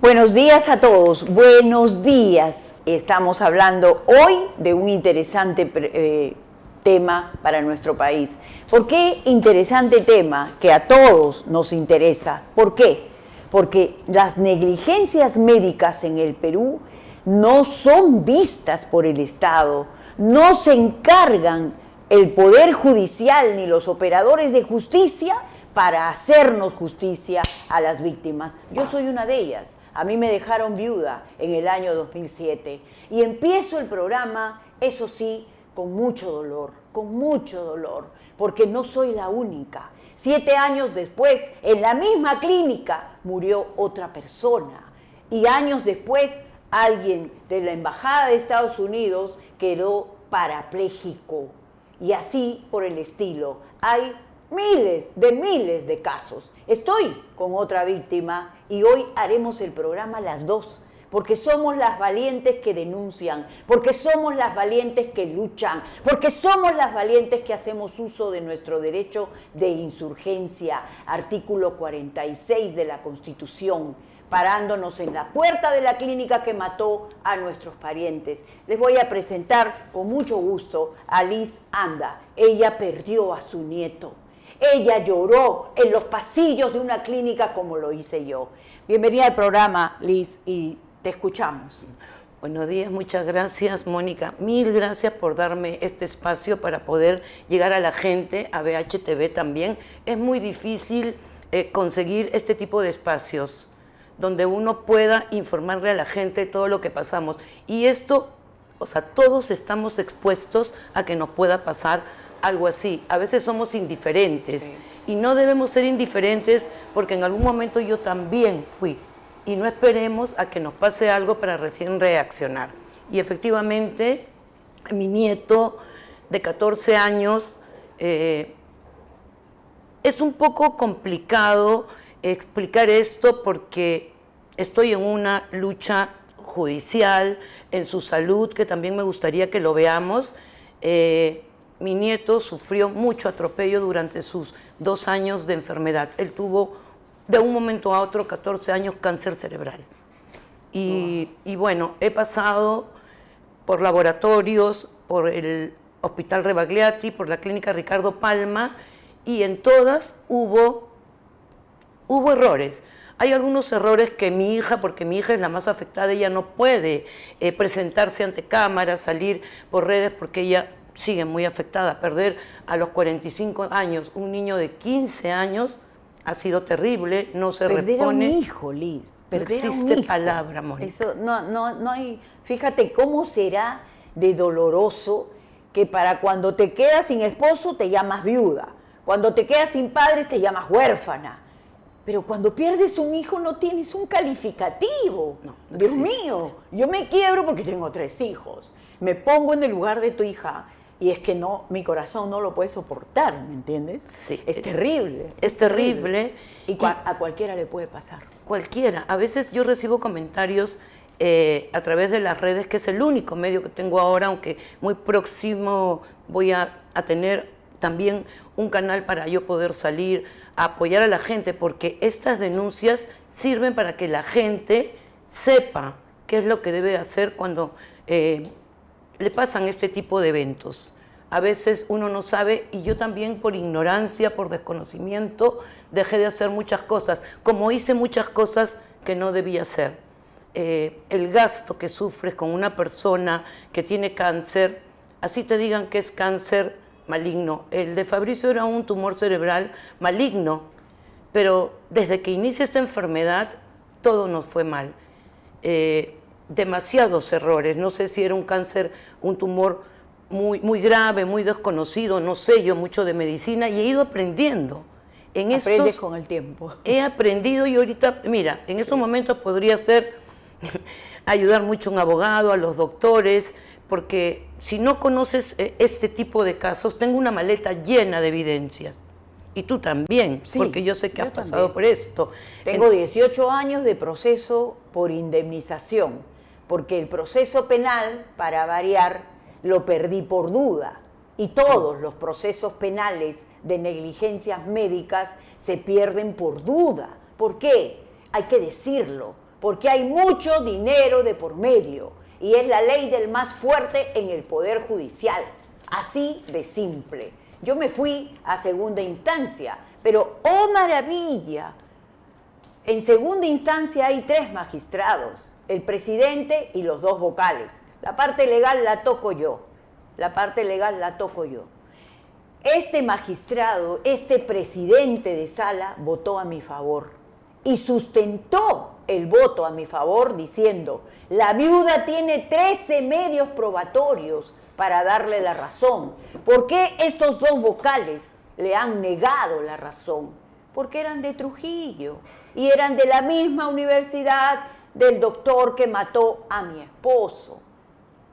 Buenos días a todos, buenos días. Estamos hablando hoy de un interesante tema para nuestro país. ¿Por qué interesante tema? Que a todos nos interesa. ¿Por qué? Porque las negligencias médicas en el Perú no son vistas por el Estado, no se encargan el Poder Judicial ni los operadores de justicia para hacernos justicia a las víctimas. Yo soy una de ellas. A mí me dejaron viuda en el año 2007 y empiezo el programa, eso sí, con mucho dolor, porque no soy la única. 7 años después, en la misma clínica, murió otra persona y años después, alguien de la Embajada de Estados Unidos quedó parapléjico y así por el estilo. Hay miles de casos. Estoy con otra víctima y hoy haremos el programa las dos, porque somos las valientes que denuncian, porque somos las valientes que luchan, porque somos las valientes que hacemos uso de nuestro derecho de insurgencia, artículo 46 de la Constitución, parándonos en la puerta de la clínica que mató a nuestros parientes. Les voy a presentar con mucho gusto a Liz Anda. Ella perdió a su nieto. Ella lloró en los pasillos de una clínica como lo hice yo. Bienvenida al programa, Liz, y te escuchamos. Buenos días, muchas gracias, Mónica. Mil gracias por darme este espacio para poder llegar a la gente, a BHTV también. Es muy difícil conseguir este tipo de espacios donde uno pueda informarle a la gente todo lo que pasamos. Y esto, o sea, todos estamos expuestos a que nos pueda pasar algo así. A veces somos indiferentes, sí, y no debemos ser indiferentes porque en algún momento yo también fui y no esperemos a que nos pase algo para recién reaccionar. Y efectivamente, mi nieto de 14 años, es un poco complicado explicar esto porque estoy en una lucha judicial, en su salud, que también me gustaría que lo veamos. Mi nieto sufrió mucho atropello durante sus 2 años de enfermedad. Él tuvo de un momento a otro, 14 años, cáncer cerebral. Y bueno, he pasado por laboratorios, por el Hospital Rebagliati, por la Clínica Ricardo Palma, y en todas hubo errores. Hay algunos errores que mi hija, porque mi hija es la más afectada, ella no puede presentarse ante cámaras, salir por redes, porque ella sigue muy afectada. Perder a los 45 años un niño de 15 años ha sido terrible, no se repone. Perder a un hijo, Liz. No existe palabra, Mónica. Eso no hay. Fíjate cómo será de doloroso que para cuando te quedas sin esposo te llamas viuda, cuando te quedas sin padres te llamas huérfana. Pero cuando pierdes un hijo no tienes un calificativo. No Dios mío, yo me quiebro porque tengo 3 hijos. Me pongo en el lugar de tu hija y es que no, mi corazón no lo puede soportar, ¿me entiendes? Sí. Es terrible. Es terrible. Y a cualquiera le puede pasar. Cualquiera. A veces yo recibo comentarios a través de las redes, que es el único medio que tengo ahora, aunque muy próximo voy a tener también un canal para yo poder salir a apoyar a la gente, porque estas denuncias sirven para que la gente sepa qué es lo que debe hacer cuando le pasan este tipo de eventos. A veces uno no sabe, y yo también por ignorancia, por desconocimiento, dejé de hacer muchas cosas, como hice muchas cosas que no debía hacer. El gasto que sufres con una persona que tiene cáncer, así te digan que es cáncer maligno. El de Fabricio era un tumor cerebral maligno, pero desde que inicia esta enfermedad, todo nos fue mal. Demasiados errores, no sé si era un cáncer, un tumor muy grave, muy desconocido, no sé yo mucho de medicina y he ido aprendiendo. Aprendes con el tiempo. He aprendido y ahorita, mira, en esos momentos podría ser ayudar mucho a un abogado, a los doctores, porque si no conoces este tipo de casos, tengo una maleta llena de evidencias. Y tú también, sí, porque yo sé que has pasado por esto. Tengo 18 años de proceso por indemnización, porque el proceso penal, para variar, lo perdí por duda. Y todos los procesos penales de negligencias médicas se pierden por duda. ¿Por qué? Hay que decirlo. porque hay mucho dinero de por medio y es la ley del más fuerte en el Poder Judicial. Así de simple. Yo me fui a segunda instancia, pero ¡oh maravilla! En segunda instancia hay 3 magistrados, el presidente y los 2 vocales. La parte legal la toco yo. La parte legal la toco yo. Este magistrado, este presidente de sala, votó a mi favor y sustentó el voto a mi favor diciendo: la viuda tiene 13 medios probatorios para darle la razón. ¿Por qué estos 2 vocales le han negado la razón? Porque eran de Trujillo y eran de la misma universidad del doctor que mató a mi esposo.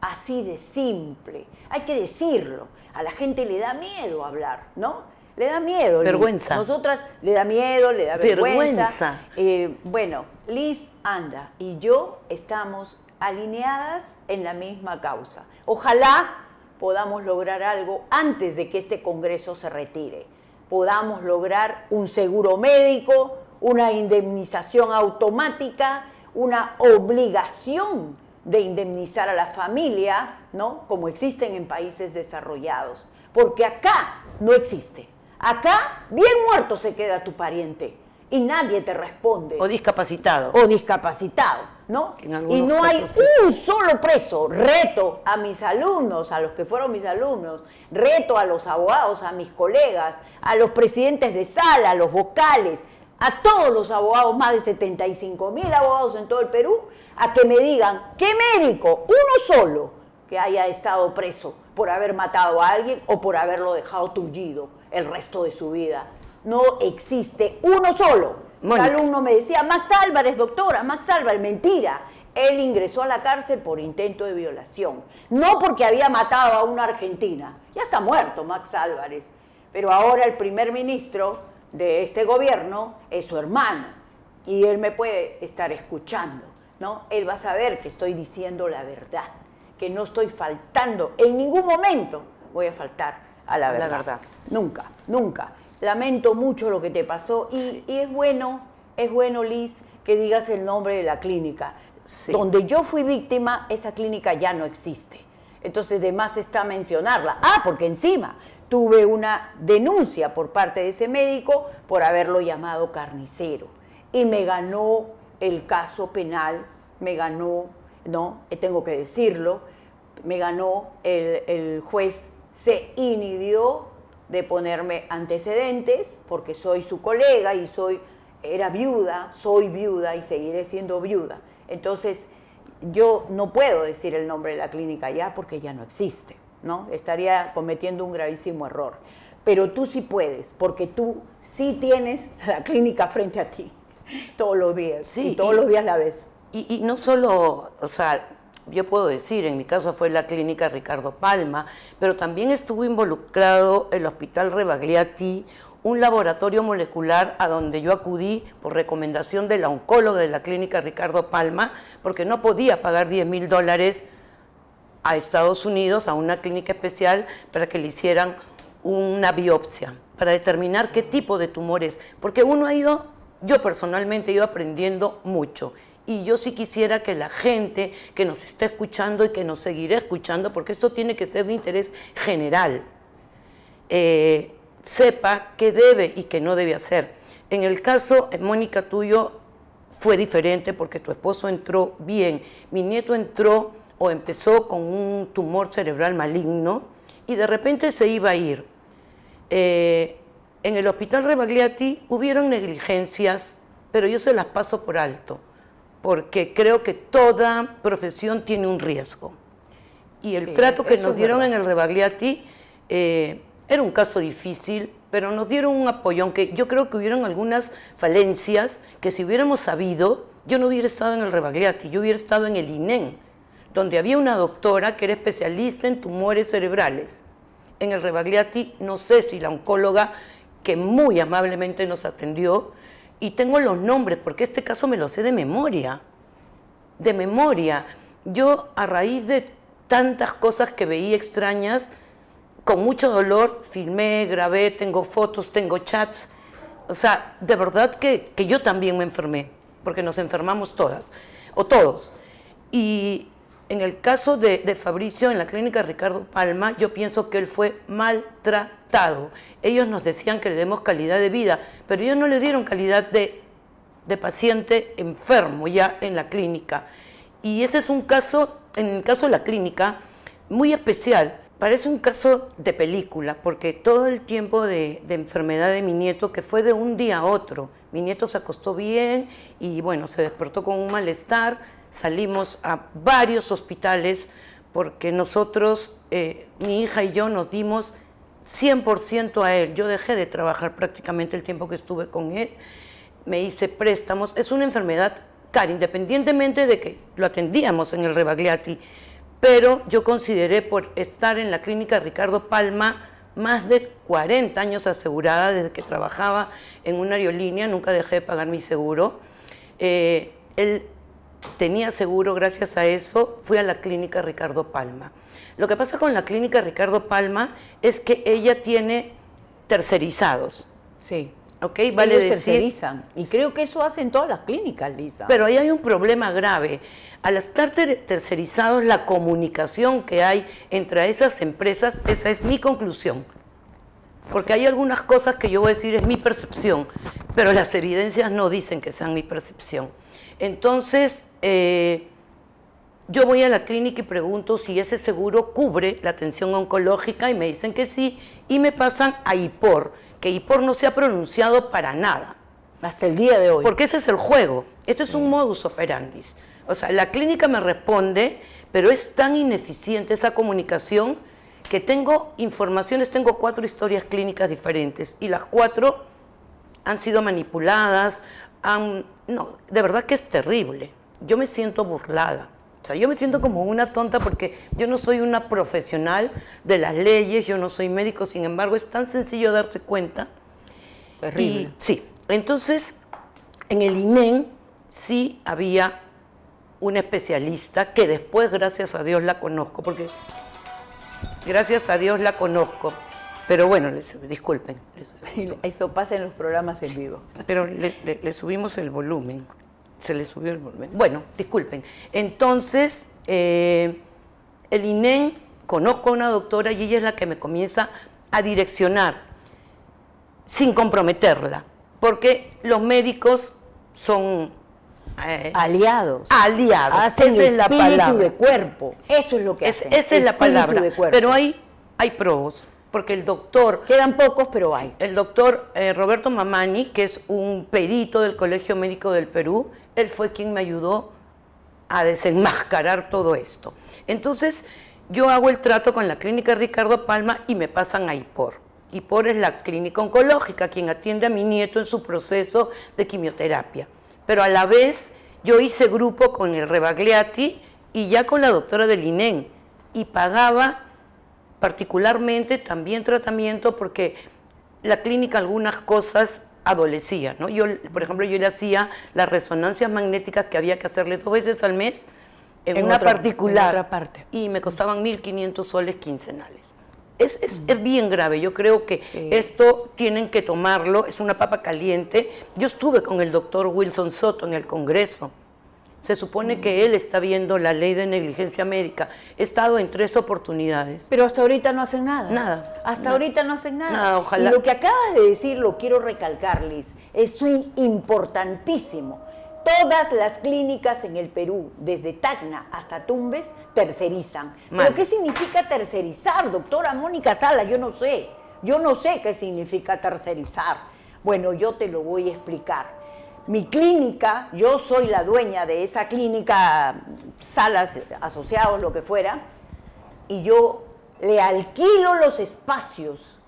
Así de simple. Hay que decirlo. A la gente le da miedo hablar, ¿no? Le da miedo, Liz. Vergüenza. Nosotras le da miedo, le da vergüenza. Vergüenza. Bueno, Liz anda y yo estamos alineadas en la misma causa. Ojalá podamos lograr algo antes de que este Congreso se retire. Podamos lograr un seguro médico, una indemnización automática, una obligación de indemnizar a la familia, ¿no? Como existen en países desarrollados. Porque acá no existe. Acá bien muerto se queda tu pariente y nadie te responde. O discapacitado. O discapacitado, ¿no? Y no hay un solo preso. Reto a mis alumnos, a los que fueron mis alumnos, reto a los abogados, a mis colegas, a los presidentes de sala, a los vocales, a todos los abogados, más de 75,000 abogados en todo el Perú, a que me digan, ¿qué médico? Uno solo que haya estado preso por haber matado a alguien o por haberlo dejado tullido el resto de su vida. No existe uno solo. Un alumno me decía, Max Álvarez, doctora, Max Álvarez, mentira. Él ingresó a la cárcel por intento de violación, no porque había matado a una argentina. Ya está muerto Max Álvarez, pero ahora el primer ministro de este gobierno es su hermano y él me puede estar escuchando, ¿no? Él va a saber que estoy diciendo la verdad, que no estoy faltando, en ningún momento voy a faltar a la verdad. Nunca, nunca. Lamento mucho lo que te pasó y es bueno, Liz, que digas el nombre de la clínica. Sí. Donde yo fui víctima, esa clínica ya no existe. Entonces, de más está mencionarla. Porque encima tuve una denuncia por parte de ese médico por haberlo llamado carnicero. Y me ganó el caso penal, me ganó, no, tengo que decirlo, me ganó el juez, se inhibió de ponerme antecedentes porque soy su colega y era viuda, soy viuda y seguiré siendo viuda. Entonces, yo no puedo decir el nombre de la clínica ya porque ya no existe, ¿no? Estaría cometiendo un gravísimo error. Pero tú sí puedes, porque tú sí tienes la clínica frente a ti todos los días. Sí, y todos los días la ves. Y no solo, o sea, yo puedo decir, en mi caso fue la clínica Ricardo Palma, pero también estuvo involucrado el Hospital Rebagliati, un laboratorio molecular a donde yo acudí por recomendación de la oncóloga de la clínica Ricardo Palma, porque no podía pagar $10,000 a Estados Unidos, a una clínica especial, para que le hicieran una biopsia, para determinar qué tipo de tumores, porque yo personalmente he ido aprendiendo mucho. Y yo sí quisiera que la gente que nos está escuchando y que nos seguirá escuchando, porque esto tiene que ser de interés general, sepa qué debe y qué no debe hacer. En el caso, Mónica, tuyo fue diferente porque tu esposo entró bien. Mi nieto entró o empezó con un tumor cerebral maligno y de repente se iba a ir. En el Hospital Rebagliati hubieron negligencias, pero yo se las paso por alto, porque creo que toda profesión tiene un riesgo. Y el trato que nos dieron en el Rebagliati era un caso difícil, pero nos dieron un apoyo, aunque yo creo que hubieron algunas falencias que si hubiéramos sabido, yo no hubiera estado en el Rebagliati, yo hubiera estado en el INEN, donde había una doctora que era especialista en tumores cerebrales. En el Rebagliati, no sé si la oncóloga, que muy amablemente nos atendió, y tengo los nombres, porque este caso me lo sé de memoria. De memoria. Yo, a raíz de tantas cosas que veía extrañas, con mucho dolor, filmé, grabé, tengo fotos, tengo chats. O sea, de verdad que yo también me enfermé. porque nos enfermamos todas, o todos. Y en el caso de Fabricio, en la clínica Ricardo Palma, yo pienso que él fue maltratado. Ellos nos decían que le demos calidad de vida, pero ellos no le dieron calidad de paciente enfermo ya en la clínica. Y ese es un caso, en el caso de la clínica, muy especial. Parece un caso de película, porque todo el tiempo de enfermedad de mi nieto, que fue de un día a otro, mi nieto se acostó bien y bueno, se despertó con un malestar, salimos a varios hospitales porque nosotros, mi hija y yo nos dimos 100% a él. Yo dejé de trabajar prácticamente el tiempo que estuve con él, me hice préstamos. Es una enfermedad cara, independientemente de que lo atendíamos en el Rebagliati, pero yo consideré, por estar en la clínica Ricardo Palma, más de 40 años asegurada desde que trabajaba en una aerolínea, nunca dejé de pagar mi seguro. Él tenía seguro, gracias a eso fui a la clínica Ricardo Palma. Lo que pasa con la clínica Ricardo Palma es que ella tiene tercerizados. Sí. ¿Okay? Vale Ellos decir, tercerizan. Y creo que eso hacen todas las clínicas, Lisa. pero ahí hay un problema grave. Al estar tercerizados, la comunicación que hay entre esas empresas, esa es mi conclusión. Porque hay algunas cosas que yo voy a decir es mi percepción, pero las evidencias no dicen que sean mi percepción. Entonces, yo voy a la clínica y pregunto si ese seguro cubre la atención oncológica y me dicen que sí, y me pasan a IPOR, que IPOR no se ha pronunciado para nada. Hasta el día de hoy. Porque ese es el juego, este es un modus operandi. O sea, la clínica me responde, pero es tan ineficiente esa comunicación que tengo informaciones, tengo 4 historias clínicas diferentes y las 4 han sido manipuladas, no, de verdad que es terrible. Yo me siento burlada. O sea, yo me siento como una tonta porque yo no soy una profesional de las leyes, yo no soy médico, sin embargo, es tan sencillo darse cuenta. Terrible. Y, sí, entonces, en el INEN sí había una especialista que después, gracias a Dios, la conozco, porque gracias a Dios la conozco. Pero bueno, disculpen. Eso pasa en los programas en vivo. Pero le subimos el volumen. Se le subió el volumen. Bueno, disculpen. Entonces, el INEN, conozco a una doctora y ella es la que me comienza a direccionar sin comprometerla, porque los médicos son aliados. Aliados. Hacen Esa es la espíritu palabra. de cuerpo. Eso es lo que hacen. Esa es la palabra. De cuerpo. Pero hay probos, porque el doctor... Quedan pocos, pero hay. El doctor Roberto Mamani, que es un perito del Colegio Médico del Perú, él fue quien me ayudó a desenmascarar todo esto. Entonces, yo hago el trato con la clínica Ricardo Palma y me pasan a IPOR. IPOR es la clínica oncológica, quien atiende a mi nieto en su proceso de quimioterapia. Pero a la vez, yo hice grupo con el Rebagliati y ya con la doctora del INEN, y pagaba particularmente también tratamiento porque la clínica algunas cosas adolecía, ¿no? Yo, por ejemplo, yo le hacía las resonancias magnéticas que había que hacerle 2 veces al mes en una particular, en otra parte. Y me costaban 1.500 soles quincenales. Es bien grave, yo creo que esto tienen que tomarlo, es una papa caliente. Yo estuve con el doctor Wilson Soto en el Congreso. Se supone que él está viendo la ley de negligencia médica. He estado en 3 oportunidades. Pero hasta ahorita no hacen nada. Nada. Hasta ahorita no hacen nada. Nada, ojalá. Y lo que acabas de decir, lo quiero recalcar, Liz, es importantísimo. Todas las clínicas en el Perú, desde Tacna hasta Tumbes, tercerizan. Mal. ¿Pero qué significa tercerizar, doctora Mónica Sala? Yo no sé. Yo no sé qué significa tercerizar. Bueno, yo te lo voy a explicar. Mi clínica, yo soy la dueña de esa clínica, salas, asociados, lo que fuera, y yo le alquilo los espacios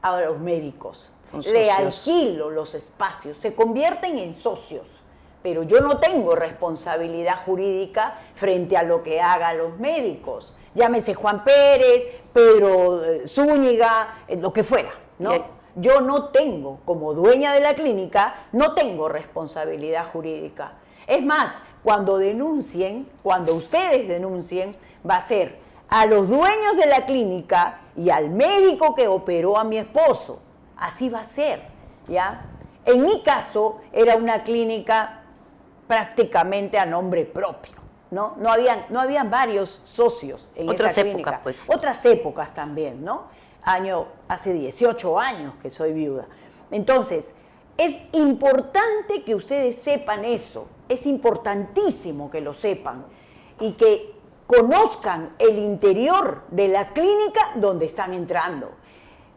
a los médicos. Son le socios. alquilo los espacios, se convierten en socios, pero yo no tengo responsabilidad jurídica frente a lo que hagan los médicos. Llámese Juan Pérez, Pedro Zúñiga, lo que fuera, ¿no? Yo no tengo, como dueña de la clínica, no tengo responsabilidad jurídica. Es más, cuando denuncien, cuando ustedes denuncien, va a ser a los dueños de la clínica y al médico que operó a mi esposo. Así va a ser, ¿ya? En mi caso, era una clínica prácticamente a nombre propio, ¿no? No habían varios socios en Otras esa épocas, clínica. pues. Otras épocas también, ¿no? Hace 18 años que soy viuda. Entonces, es importante que ustedes sepan eso, es importantísimo que lo sepan y que conozcan el interior de la clínica donde están entrando.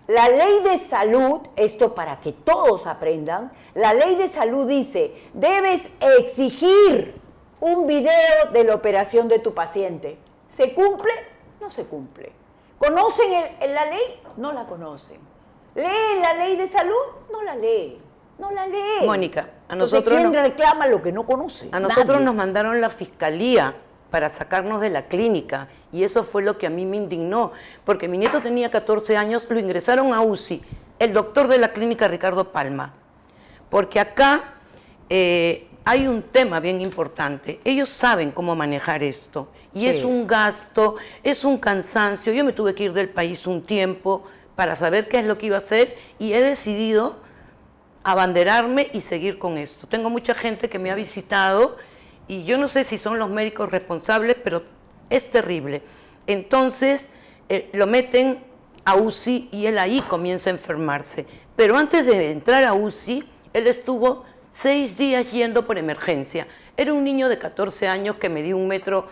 La ley de salud, esto para que todos aprendan, la ley de salud dice, debes exigir un video de la operación de tu paciente. ¿Se cumple? No se cumple. ¿Conocen la ley? No la conocen. ¿Leen la ley de salud? No la leen. No la leen. Mónica, a Entonces, nosotros ¿quién reclama lo que no conoce? A nosotros Nadie. nos mandaron la fiscalía para sacarnos de la clínica y eso fue lo que a mí me indignó, porque mi nieto tenía 14 años, lo ingresaron a UCI, el doctor de la clínica Ricardo Palma, porque acá hay un tema bien importante, ellos saben cómo manejar esto y Sí. es un gasto, es un cansancio, yo me tuve que ir del país un tiempo para saber qué es lo que iba a hacer y he decidido abanderarme y seguir con esto. Tengo mucha gente que me ha visitado y yo no sé si son los médicos responsables, pero es terrible. Entonces lo meten a UCI y él ahí comienza a enfermarse. Pero antes de entrar a UCI, él estuvo 6 días yendo por emergencia. Era un niño de 14 años que medía 1,70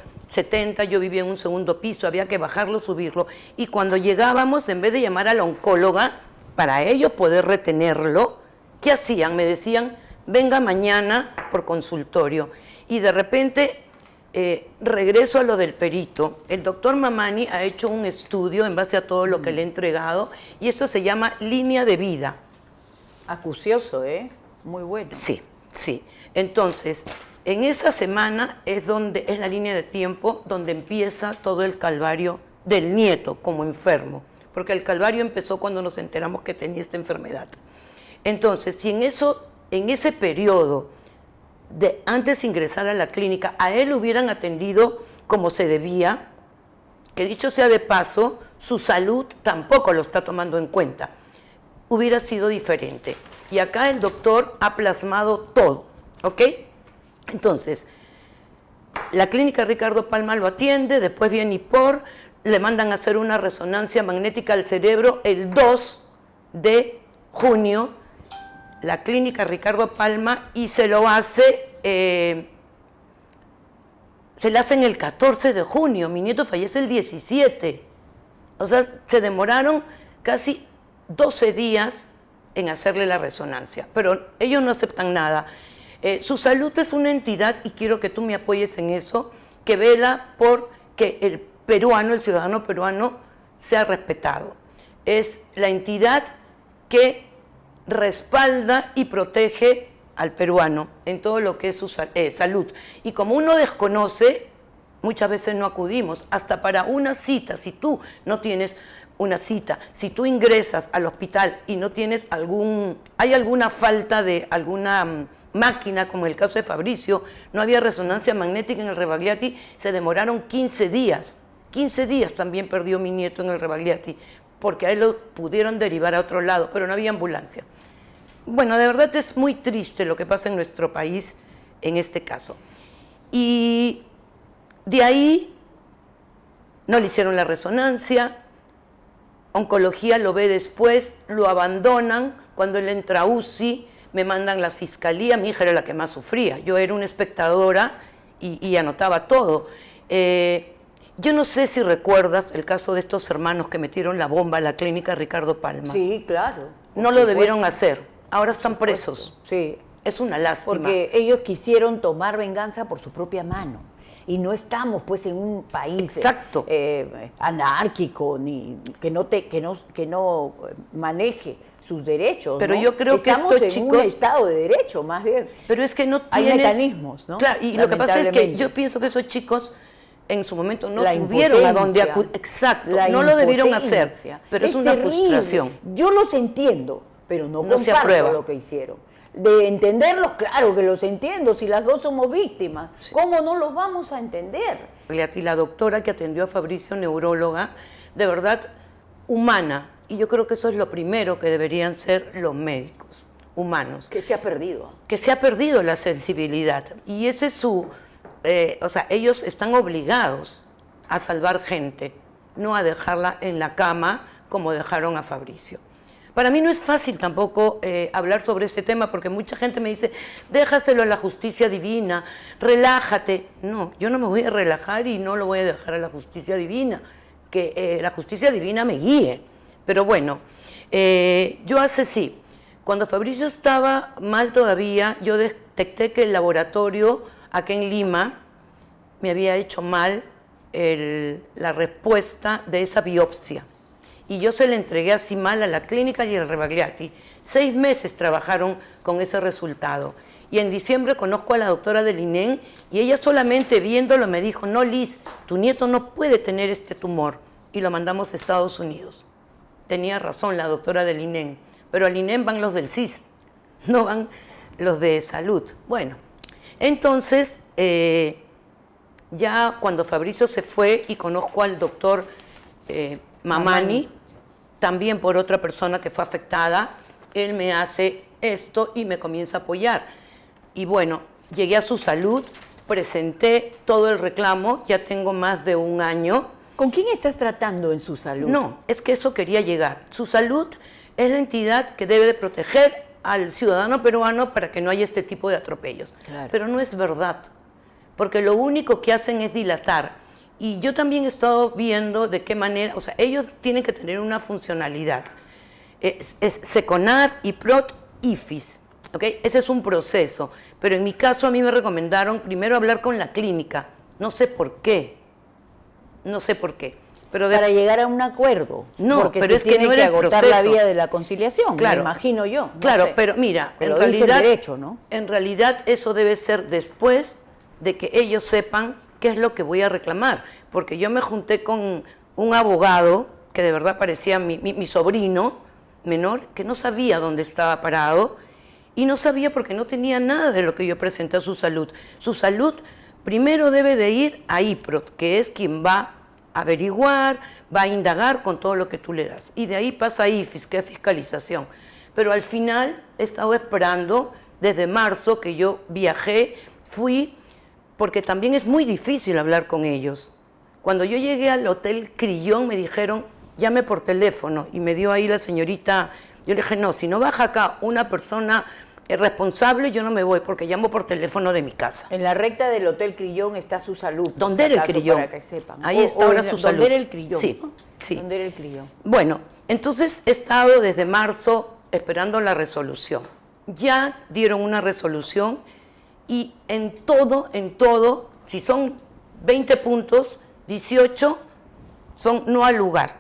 m, yo vivía en un segundo piso, había que bajarlo, subirlo. Y cuando llegábamos, en vez de llamar a la oncóloga, para ellos poder retenerlo, ¿qué hacían? Me decían, venga mañana por consultorio. Y de repente regreso a lo del perito. El doctor Mamani ha hecho un estudio en base a todo lo que le he entregado y esto se llama línea de vida. Acucioso, ¿eh? Muy bueno. Sí, sí. Entonces, en esa semana es la línea de tiempo donde empieza todo el calvario del nieto como enfermo, porque el calvario empezó cuando nos enteramos que tenía esta enfermedad. Entonces, si en ese periodo de antes de ingresar a la clínica, a él lo hubieran atendido como se debía, que dicho sea de paso, su salud tampoco lo está tomando en cuenta, hubiera sido diferente. Y acá el doctor ha plasmado todo, ¿ok? Entonces, la clínica Ricardo Palma lo atiende, después viene IPOR, le mandan a hacer una resonancia magnética al cerebro el 2 de junio, la clínica Ricardo Palma, y se lo hace, se le hacen el 14 de junio, mi nieto fallece el 17. O sea, se demoraron casi 12 días en hacerle la resonancia, pero ellos no aceptan nada. Su salud es una entidad, y quiero que tú me apoyes en eso, que vela por que el peruano, el ciudadano peruano, sea respetado. Es la entidad que respalda y protege al peruano en todo lo que es su salud. Y como uno desconoce, muchas veces no acudimos, hasta para una cita. Si tú no tienes una cita, si tú ingresas al hospital y no tienes hay alguna falta de alguna máquina, como en el caso de Fabricio, no había resonancia magnética en el Rebagliati, se demoraron 15 días. 15 días también perdió mi nieto en el Rebagliati, porque a él lo pudieron derivar a otro lado, pero no había ambulancia. Bueno, de verdad es muy triste lo que pasa en nuestro país en este caso. Y de ahí no le hicieron la resonancia, oncología lo ve después, lo abandonan, cuando él entra a UCI, me mandan la fiscalía, mi hija era la que más sufría, yo era una espectadora y anotaba todo. Yo no sé si recuerdas el caso de estos hermanos que metieron la bomba a la clínica Ricardo Palma. Sí, claro. No lo debieron hacer, ahora están presos. Sí. Es una lástima. Porque ellos quisieron tomar venganza por su propia mano. Y no estamos pues en un país Exacto. Anárquico, ni que no maneje sus derechos. Pero ¿no? yo creo que estamos estos en un chicos... estado de derecho, más bien. Pero es que no Hay tienes... mecanismos, ¿no? Claro, y lo que pasa es que Lamentablemente. yo pienso que esos chicos en su momento no La tuvieron a dónde impotencia, acudir. Exacto, la no lo debieron hacer. impotencia. Pero es una terrible. frustración. Yo los entiendo, pero no No se comparto aprueba. lo que hicieron. De entenderlos, claro que los entiendo, si las dos somos víctimas. Sí. ¿Cómo no los vamos a entender? Y la doctora que atendió a Fabricio, neuróloga, de verdad humana. Y yo creo que eso es lo primero que deberían ser los médicos. humanos. Que se ha perdido. Que se ha perdido la sensibilidad. Y ese es su... o sea, ellos están obligados a salvar gente, no a dejarla en la cama como dejaron a Fabricio. Para mí no es fácil tampoco hablar sobre este tema porque mucha gente me dice, déjaselo a la justicia divina, relájate. No, yo no me voy a relajar y no lo voy a dejar a la justicia divina, que la justicia divina me guíe. Pero bueno, yo sí, cuando Fabricio estaba mal todavía, yo detecté que el laboratorio aquí en Lima me había hecho mal la respuesta de esa biopsia. Y yo se la entregué así mal a la clínica y al Rebagliati. 6 meses trabajaron con ese resultado. Y en diciembre conozco a la doctora del INEN y ella solamente viéndolo me dijo, no, Liz, tu nieto no puede tener este tumor. Y lo mandamos a Estados Unidos. Tenía razón la doctora del INEN, pero al INEN van los del CIS, no van los de salud. Bueno, entonces, ya cuando Fabricio se fue y conozco al doctor Mamani, también por otra persona que fue afectada, él me hace esto y me comienza a apoyar. Y bueno, llegué a Su Salud, presenté todo el reclamo, ya tengo más de 1 año. ¿Con quién estás tratando en Su Salud? No, es que eso quería llegar. Su Salud es la entidad que debe de proteger al ciudadano peruano para que no haya este tipo de atropellos. Claro. Pero no es verdad, porque lo único que hacen es dilatar. Y yo también he estado viendo de qué manera, o sea, ellos tienen que tener una funcionalidad. Es Seconar, IPROT, IFIS, ¿ok? Ese es un proceso. Pero en mi caso a mí me recomendaron primero hablar con la clínica. No sé por qué. No sé por qué. Pero para llegar a un acuerdo. No, porque pero es que no tiene que era el agotar proceso. la vía de la conciliación, claro, me imagino yo. No claro, sé. pero mira, pero en realidad, el derecho, ¿no? En realidad eso debe ser después de que ellos sepan qué es lo que voy a reclamar. Porque yo me junté con un abogado que de verdad parecía mi sobrino menor, que no sabía dónde estaba parado y no sabía porque no tenía nada de lo que yo presenté a Su Salud. Su Salud primero debe de ir a IPROT, que es quien va a averiguar, va a indagar con todo lo que tú le das. Y de ahí pasa a IFIS, que es fiscalización. Pero al final he estado esperando desde marzo que yo viajé, fui, porque también es muy difícil hablar con ellos. Cuando yo llegué al Hotel Crillon me dijeron, llame por teléfono, y me dio ahí la señorita, yo le dije, no, si no baja acá una persona responsable, yo no me voy, porque llamo por teléfono de mi casa. En la recta del Hotel Crillon está Su Salud. ¿Dónde era el Crillon? Para que sepan. Ahí está ahora Su Salud. ¿Dónde era el Crillon? Sí, sí. ¿Dónde era el Crillon? Bueno, entonces he estado desde marzo esperando la resolución. Ya dieron una resolución y en todo, si son 20 puntos, 18 son no al lugar,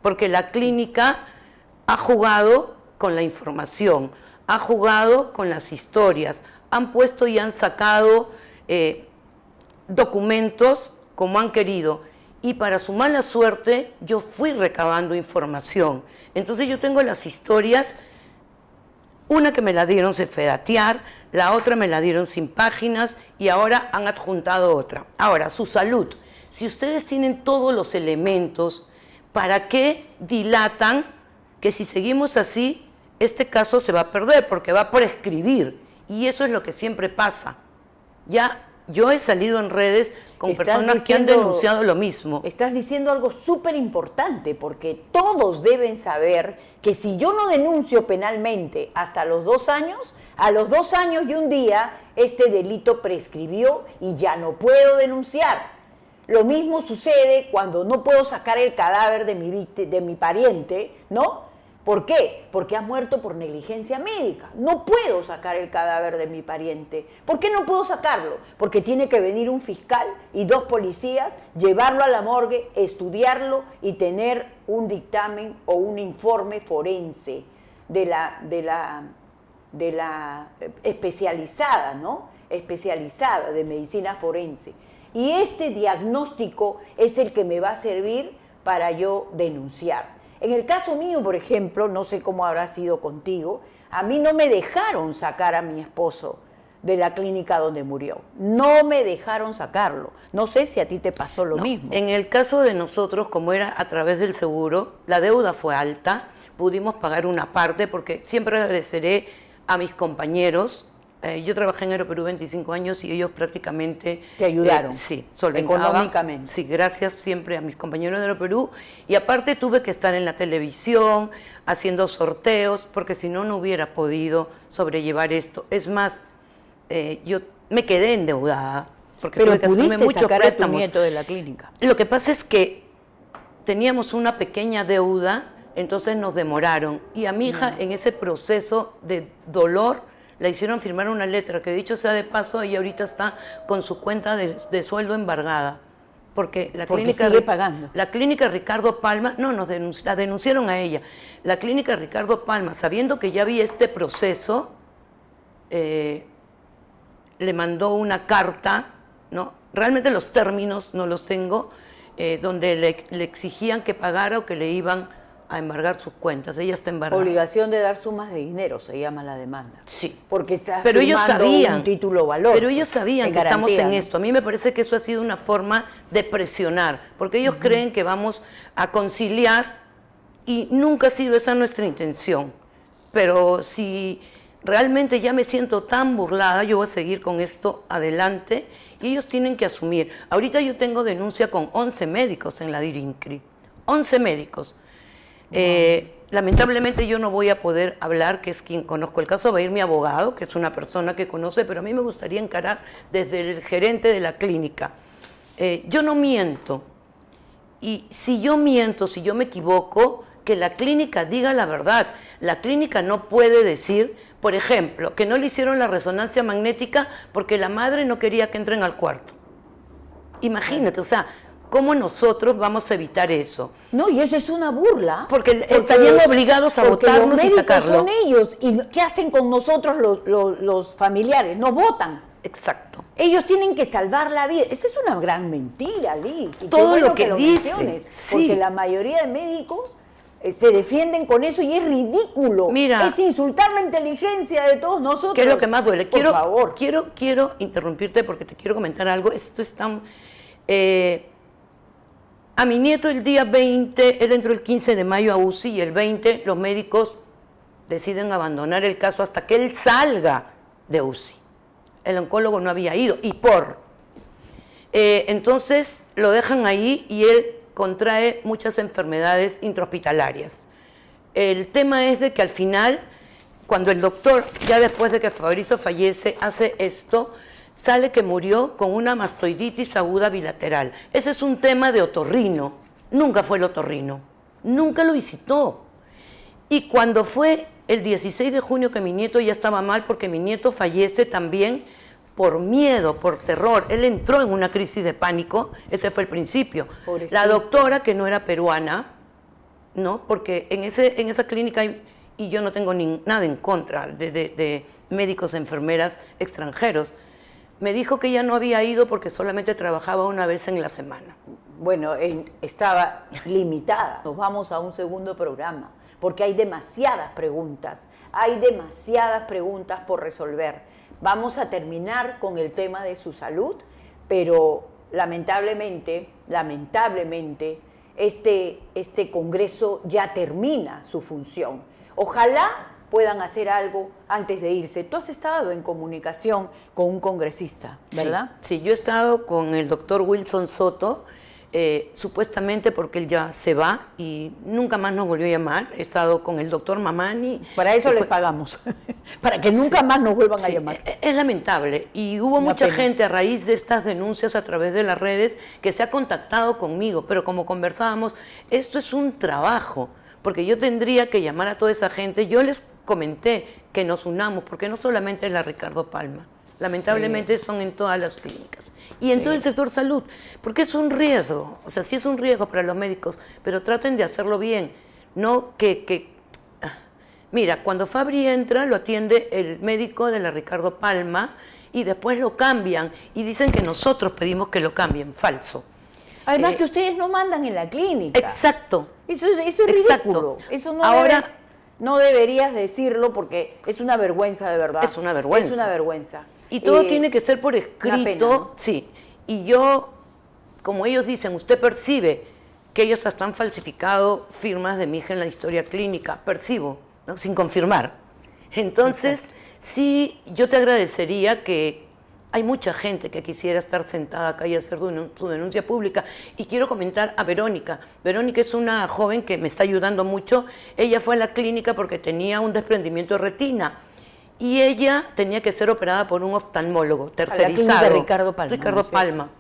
porque la clínica ha jugado con la información, ha jugado con las historias, han puesto y han sacado documentos como han querido. Y para su mala suerte, yo fui recabando información. Entonces yo tengo las historias, una que me la dieron sin fedatear, la otra me la dieron sin páginas y ahora han adjuntado otra. Ahora, Su Salud. Si ustedes tienen todos los elementos, ¿para qué dilatan que si seguimos así, este caso se va a perder porque va a prescribir? Y eso es lo que siempre pasa. Ya yo he salido en redes con personas que han denunciado lo mismo. Estás diciendo algo súper importante porque todos deben saber que si yo no denuncio penalmente hasta los 2 años, a los 2 años y un día este delito prescribió y ya no puedo denunciar. Lo mismo sucede cuando no puedo sacar el cadáver de mi pariente, ¿no? ¿Por qué? Porque ha muerto por negligencia médica. No puedo sacar el cadáver de mi pariente. ¿Por qué no puedo sacarlo? Porque tiene que venir un fiscal y 2 policías, llevarlo a la morgue, estudiarlo y tener un dictamen o un informe forense de la especializada, ¿no? Especializada de medicina forense. Y este diagnóstico es el que me va a servir para yo denunciar. En el caso mío, por ejemplo, no sé cómo habrá sido contigo, a mí no me dejaron sacar a mi esposo de la clínica donde murió. No me dejaron sacarlo. No sé si a ti te pasó lo mismo. En el caso de nosotros, como era a través del seguro, la deuda fue alta, pudimos pagar una parte porque siempre agradeceré a mis compañeros. Yo trabajé en Aeroperú 25 años y ellos prácticamente... ¿Te ayudaron? Sí, solventaban. Económicamente. Sí, gracias siempre a mis compañeros de Aeroperú. Y aparte tuve que estar en la televisión, haciendo sorteos, porque si no, no hubiera podido sobrellevar esto. Es más, yo me quedé endeudada, porque Pero tuve que hacerme pudiste muchos sacar a tu préstamos. nieto de la clínica. Lo que pasa es que teníamos una pequeña deuda, entonces nos demoraron. Y a mi hija, en ese proceso de dolor, la hicieron firmar una letra, que dicho sea de paso, ella ahorita está con su cuenta de sueldo embargada. Porque sigue pagando. La clínica Ricardo Palma, la denunciaron a ella. La clínica Ricardo Palma, sabiendo que ya había este proceso, le mandó una carta, ¿no? Realmente los términos no los tengo, donde le exigían que pagara o que le iban a embargar sus cuentas. Ella está embargada. Obligación de dar sumas de dinero se llama la demanda. Sí. Porque está Pero ellos sabían un título valor. Pero ellos sabían que estamos en ¿no? esto. A mí me parece que eso ha sido una forma de presionar, porque ellos creen que vamos a conciliar y nunca ha sido esa nuestra intención. Pero si realmente ya me siento tan burlada, yo voy a seguir con esto adelante y ellos tienen que asumir. Ahorita yo tengo denuncia con 11 médicos en la DIRINCRI. 11 médicos. Lamentablemente yo no voy a poder hablar, que es quien conozco el caso, va a ir mi abogado, que es una persona que conoce, pero a mí me gustaría encarar desde el gerente de la clínica. Yo no miento, y si yo miento, si yo me equivoco, que la clínica diga la verdad. La clínica no puede decir, por ejemplo, que no le hicieron la resonancia magnética porque la madre no quería que entren al cuarto. Imagínate, o sea, ¿cómo nosotros vamos a evitar eso? No, y eso es una burla. Porque estarían obligados a votarnos y sacarlo. Son ellos. ¿Y qué hacen con nosotros los familiares? No votan. Exacto. Ellos tienen que salvar la vida. Esa es una gran mentira, Liz. Y todo qué bueno lo que dicen. menciones, Sí. Porque la mayoría de médicos se defienden con eso y es ridículo. Mira, es insultar la inteligencia de todos nosotros. ¿Qué es lo que más duele? Por favor. Quiero interrumpirte porque te quiero comentar algo. Esto es tan... a mi nieto el día 20, él entró el 15 de mayo a UCI y el 20 los médicos deciden abandonar el caso hasta que él salga de UCI. El oncólogo no había ido entonces lo dejan ahí y él contrae muchas enfermedades intrahospitalarias. El tema es de que al final, cuando el doctor, ya después de que Fabrizio fallece, hace esto, sale que murió con una mastoiditis aguda bilateral. Ese es un tema de otorrino. Nunca fue el otorrino. Nunca lo visitó. Y cuando fue el 16 de junio que mi nieto ya estaba mal, porque mi nieto fallece también por miedo, por terror. Él entró en una crisis de pánico. Ese fue el principio. Pobrecito. La doctora, que no era peruana, ¿no? Porque en esa clínica y yo no tengo nada en contra de médicos, enfermeras extranjeros, me dijo que ella no había ido porque solamente trabajaba una vez en la semana. Bueno, estaba limitada. Nos vamos a un segundo programa porque hay demasiadas preguntas por resolver. Vamos a terminar con el tema de su salud, pero lamentablemente, este Congreso ya termina su función. Ojalá puedan hacer algo antes de irse. Tú has estado en comunicación con un congresista, ¿verdad? Sí, yo he estado con el doctor Wilson Soto, supuestamente porque él ya se va y nunca más nos volvió a llamar. He estado con el doctor Mamani. Para eso les pagamos, para que nunca más nos vuelvan a llamar. Es lamentable y hubo mucha gente a raíz de estas denuncias a través de las redes que se ha contactado conmigo, pero como conversábamos, esto es un trabajo, porque yo tendría que llamar a toda esa gente. Yo les comenté que nos unamos, porque no solamente es la Ricardo Palma, lamentablemente son en todas las clínicas y en todo el sector salud, porque es un riesgo, o sea, sí es un riesgo para los médicos, pero traten de hacerlo bien, no mira, cuando Fabri entra lo atiende el médico de la Ricardo Palma y después lo cambian y dicen que nosotros pedimos que lo cambien, falso. Además que ustedes no mandan en la clínica. Exacto. Eso es ridículo. Eso no deberías decirlo porque es una vergüenza de verdad. Es una vergüenza. Es una vergüenza. Y todo tiene que ser por escrito. Una pena, ¿no? Sí. Y yo, como ellos dicen, usted percibe que ellos hasta han falsificado firmas de mi hija en la historia clínica. Percibo, ¿no? Sin confirmar. Entonces, Sí, yo te agradecería que hay mucha gente que quisiera estar sentada acá y hacer su denuncia pública. Y quiero comentar a Verónica. Verónica es una joven que me está ayudando mucho. Ella fue a la clínica porque tenía un desprendimiento de retina. Y ella tenía que ser operada por un oftalmólogo tercerizado. A la clínica Ricardo Palma. Ricardo Palma.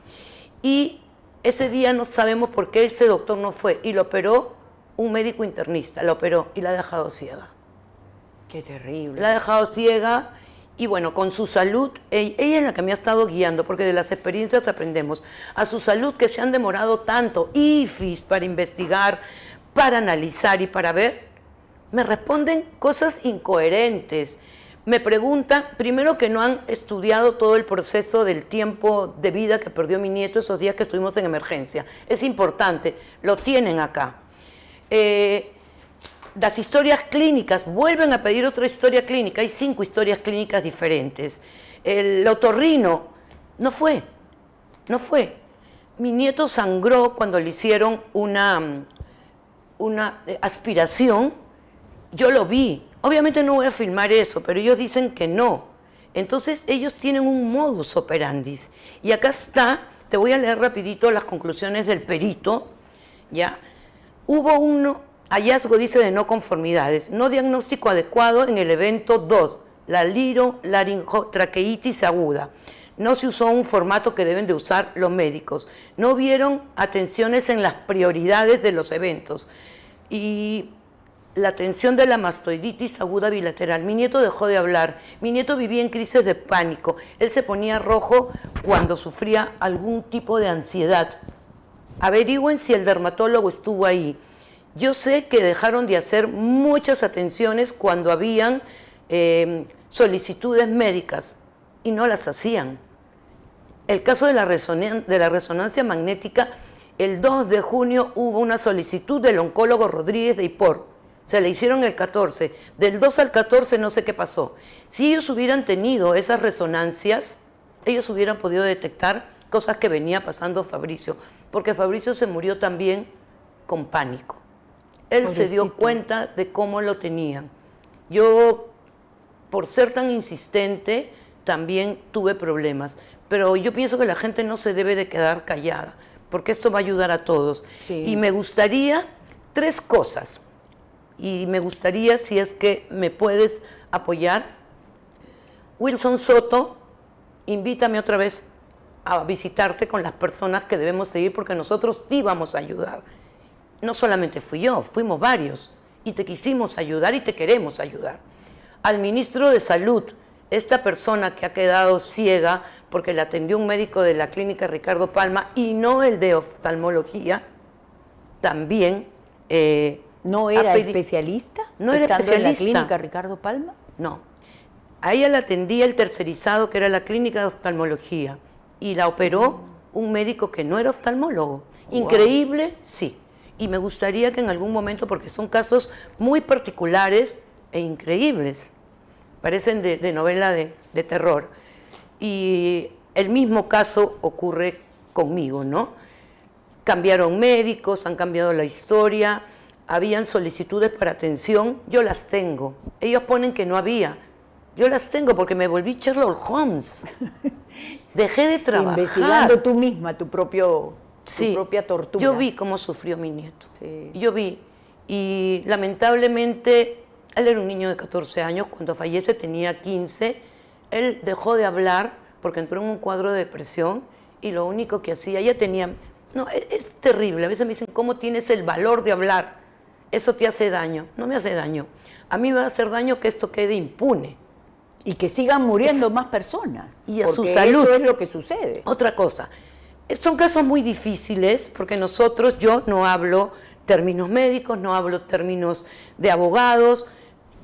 Y ese día no sabemos por qué ese doctor no fue. Y lo operó un médico internista. La operó y la ha dejado ciega. Qué terrible. La ha dejado ciega. Y bueno, con su salud, ella es la que me ha estado guiando, porque de las experiencias aprendemos. A su salud, que se han demorado tanto, IFIS, para investigar, para analizar y para ver, me responden cosas incoherentes. Me preguntan, primero, que no han estudiado todo el proceso del tiempo de vida que perdió mi nieto esos días que estuvimos en emergencia. Es importante, lo tienen acá. Las historias clínicas, vuelven a pedir otra historia clínica, hay 5 historias clínicas diferentes. El otorrino, no fue. Mi nieto sangró cuando le hicieron una aspiración, yo lo vi. Obviamente no voy a filmar eso, pero ellos dicen que no. Entonces ellos tienen un modus operandi. Y acá está, te voy a leer rapidito las conclusiones del perito, ¿ya? Hubo un hallazgo, dice, de no conformidades, no diagnóstico adecuado en el evento 2, la laringotraqueitis aguda. No se usó un formato que deben de usar los médicos. No vieron atenciones en las prioridades de los eventos. Y la atención de la mastoiditis aguda bilateral. Mi nieto dejó de hablar. Mi nieto vivía en crisis de pánico. Él se ponía rojo cuando sufría algún tipo de ansiedad. Averigüen si el dermatólogo estuvo ahí. Yo sé que dejaron de hacer muchas atenciones cuando habían solicitudes médicas y no las hacían. El caso de la resonancia magnética, el 2 de junio hubo una solicitud del oncólogo Rodríguez de Ipor. Se le hicieron el 14. Del 2 al 14 no sé qué pasó. Si ellos hubieran tenido esas resonancias, ellos hubieran podido detectar cosas que venía pasando Fabricio, porque Fabricio se murió también con pánico. Él Pobrecito. se dio cuenta de cómo lo tenían. Yo, por ser tan insistente, también tuve problemas. Pero yo pienso que la gente no se debe de quedar callada, porque esto va a ayudar a todos. Sí. Y me gustaría 3 cosas. Y me gustaría, si es que me puedes apoyar, Wilson Soto, invítame otra vez a visitarte con las personas que debemos seguir, porque nosotros te íbamos a ayudar. No solamente fui yo, fuimos varios, y te quisimos ayudar y te queremos ayudar. Al ministro de Salud, esta persona que ha quedado ciega porque la atendió un médico de la clínica Ricardo Palma y no el de oftalmología, también... ¿No era especialista? No era estando especialista. en la clínica Ricardo Palma? No. A ella la atendía el tercerizado, que era la clínica de oftalmología, y la operó un médico que no era oftalmólogo. Wow. Increíble, sí. Y me gustaría que en algún momento, porque son casos muy particulares e increíbles, parecen de novela de terror. Y el mismo caso ocurre conmigo, ¿no? Cambiaron médicos, han cambiado la historia, habían solicitudes para atención, yo las tengo. Ellos ponen que no había. Yo las tengo porque me volví Sherlock Holmes. Dejé de trabajar. Investigando tú misma tu propia tortura. Yo vi cómo sufrió mi nieto. Sí. Yo vi. Y lamentablemente, él era un niño de 14 años, cuando fallece tenía 15. Él dejó de hablar porque entró en un cuadro de depresión y lo único que hacía, ella tenía... No, es terrible. A veces me dicen, ¿cómo tienes el valor de hablar? Eso te hace daño. No me hace daño. A mí me va a hacer daño que esto quede impune. Y que sigan muriendo más personas. Y a su porque salud. Eso es lo que sucede. Otra cosa, son casos muy difíciles porque yo no hablo términos médicos, no hablo términos de abogados,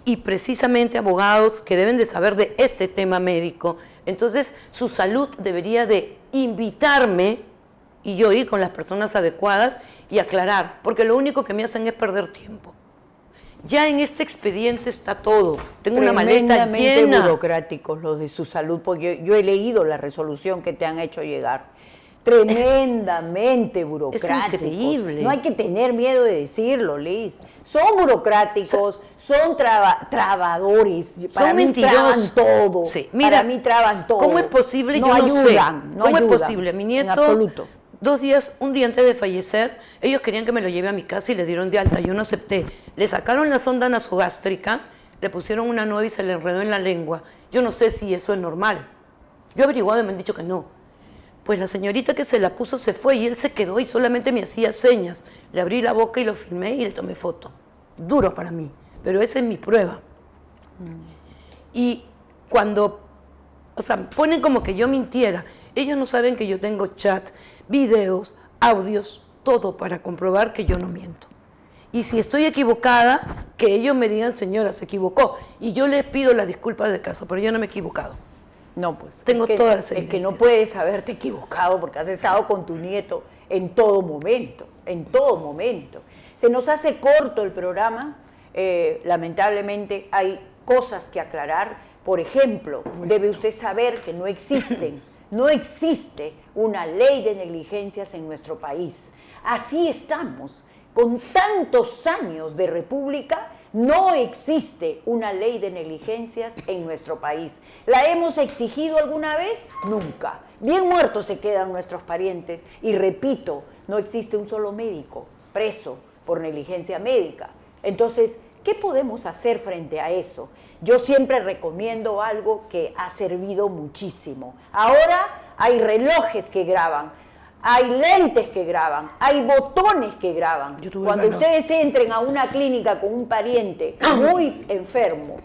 y precisamente abogados que deben de saber de este tema médico. Entonces, su salud debería de invitarme y yo ir con las personas adecuadas y aclarar, porque lo único que me hacen es perder tiempo. Ya en este expediente está todo. Tengo una maleta llena. Burocráticos los de su salud, porque yo he leído la resolución que te han hecho llegar. tremendamente burocráticos. increíble. No hay que tener miedo de decirlo, Liz. Son burocráticos, son trabadores. Para Son mí mentirosos. traban todo. Sí, mira, para mí traban todo. ¿cómo es posible? No Yo no sé. ayudan, no ¿Cómo es ayudan, posible? Mi nieto, en absoluto. 2 días, un día antes de fallecer, ellos querían que me lo lleve a mi casa y le dieron de alta. Yo no acepté. Le sacaron la sonda nasogástrica, le pusieron una nueva y se le enredó en la lengua. Yo no sé si eso es normal. Yo he averiguado y me han dicho que no. Pues la señorita que se la puso se fue y él se quedó y solamente me hacía señas. Le abrí la boca y lo filmé y le tomé foto. Duro para mí, pero esa es mi prueba. Y cuando, o sea, ponen como que yo mintiera, ellos no saben que yo tengo chat, videos, audios, todo para comprobar que yo no miento. Y si estoy equivocada, que ellos me digan, señora, se equivocó. Y yo les pido la disculpa del caso, pero yo no me he equivocado. No, pues. Tengo todas las Es que no evidencias. puedes haberte equivocado porque has estado con tu nieto en todo momento, en todo momento. Se nos hace corto el programa, lamentablemente hay cosas que aclarar. Por ejemplo, debe usted saber que no existe una ley de negligencias en nuestro país. Así estamos, con tantos años de república, no existe una ley de negligencias en nuestro país. ¿La hemos exigido alguna vez? Nunca. Bien muertos se quedan nuestros parientes y repito, no existe un solo médico preso por negligencia médica. Entonces, ¿qué podemos hacer frente a eso? Yo siempre recomiendo algo que ha servido muchísimo. Ahora hay relojes que graban, hay lentes que graban, hay botones que graban. Cuando ustedes entren a una clínica con un pariente muy enfermo,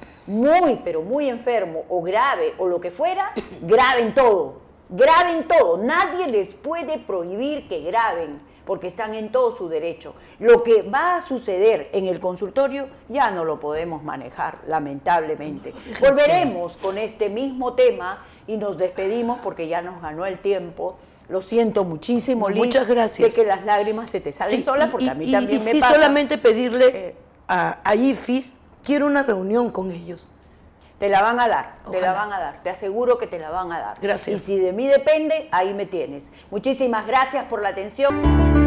pero muy enfermo, o grave, o lo que fuera, graben todo. Graben todo. Nadie les puede prohibir que graben, porque están en todo su derecho. Lo que va a suceder en el consultorio ya no lo podemos manejar, lamentablemente. Volveremos con este mismo tema y nos despedimos porque ya nos ganó el tiempo. Lo siento muchísimo, Liz. Muchas gracias. Sé que las lágrimas se te salen solas porque a mí también me sí, pasa. solamente pedirle a IFIS, quiero una reunión con ellos. Te la van a dar, Ojalá. te la van a dar. Te aseguro que te la van a dar. Gracias. Y si de mí depende, ahí me tienes. Muchísimas gracias por la atención.